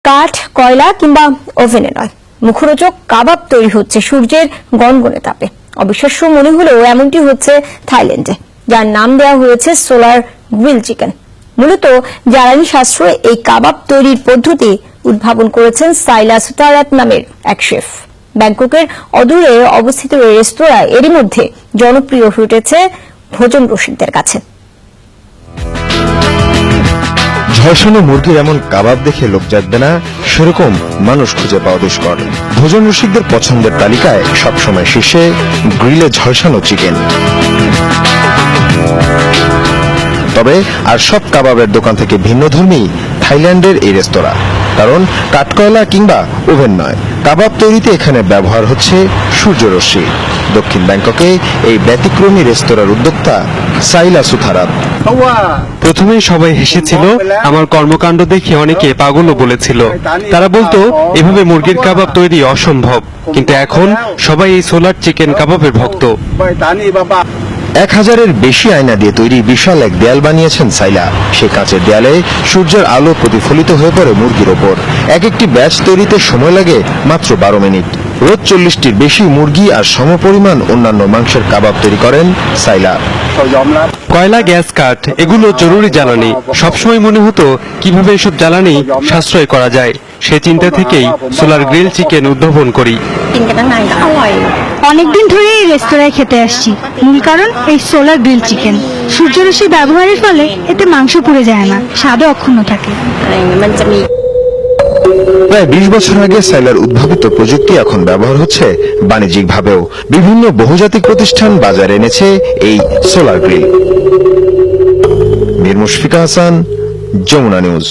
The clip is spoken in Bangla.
কাঠ, কয়লা কিংবা ওভেনে নয়, মুখরোচক কাবাব তৈরি হচ্ছে সূর্যের গনগনে তাপে। অবিশ্বাস্য মনে হলেও এমনটি হচ্ছে থাইল্যান্ডে, যার নাম দেওয়া হয়েছে সোলার গ্রিল চিকেন। মূলত জ্বালানি সাশ্রয়ে এই কাবাব তৈরির পদ্ধতি উদ্ভাবন করেছেন সাইলা সুতারাত নামের এক শেফ। ব্যাংককের অদূরে অবস্থিত এই রেস্তোরাঁ এরই মধ্যে জনপ্রিয় হয়ে উঠেছে ভোজন রসিকদের কাছে। ঝলসানো মুরগির এমন কাবাব দেখে লোক জাগবে না, সেরকম মানুষ খুঁজে পাওয়া দুষ্কর। ভোজন রসিকদের পছন্দের তালিকায় সবসময় শীর্ষে গ্রিলে ঝলসানো চিকেন। তবে আর সব কাবাবের দোকান থেকে ভিন্নধর্মী থাইল্যান্ডের এই রেস্তোরাঁ, কারণ কাঠকয়লা কিংবা ওভেন নয়, কাবাব তৈরিতে এখানে ব্যবহার হচ্ছে সূর্যরশ্মি। দক্ষিণ ব্যাংককে এই ব্যতিক্রমী রেস্তোরাঁর উদ্যোক্তা সাইলা সুতারাত। প্রথমে সবাই হেসেছিল, আমার কর্মকাণ্ড দেখে অনেকে পাগলও বলেছিল। তারা বলতো এভাবে মুরগির কাবাব তৈরি অসম্ভব, কিন্তু এখন সবাই এই সোলার চিকেন কাবাবের ভক্ত। 1000-এর বেশি আয়না দিয়ে তৈরি বিশাল এক দেয়াল বানিয়েছেন সাইলা। সেই কাঁচের দেয়ালে সূর্যের আলো প্রতিফলিত হয়ে পড়ে মুরগির ওপর। এক একটি ব্যাচ তৈরিতে সময় লাগে মাত্র 12 মিনিট। রোজ 40টির বেশি মুরগি আর সমপরিমাণ অন্যান্য মাংসের কাবাব তৈরি করেন সাইলা। কয়লা, গ্যাস, কাঠ এগুলো জরুরি জ্বালানি। সবসময় মনে হতো কিভাবে এসব জ্বালানি সাশ্রয় করা যায়। সে চিন্তা থেকেই সোলার গ্রিল চিকেন উদ্ভাবন করি। অনেকদিন ধরে এই রেস্তোরাঁয় খেতে আসছি। মূল কারণ এই সোলার গ্রিল চিকেন। সূর্যরশ্মি ব্যবহারের ফলে এতে মাংস পুড়ে যায় না, স্বাদও অক্ষুণ্ণ থাকে। প্রায় 20 বছর আগে সাইলার উদ্ভাবিত প্রযুক্তি এখন ব্যবহার হচ্ছে বাণিজ্যিকভাবেও। বিভিন্ন বহুজাতিক প্রতিষ্ঠান বাজারে এনেছে এই solar grill. Mir Mushfika Hasan, Jamuna news.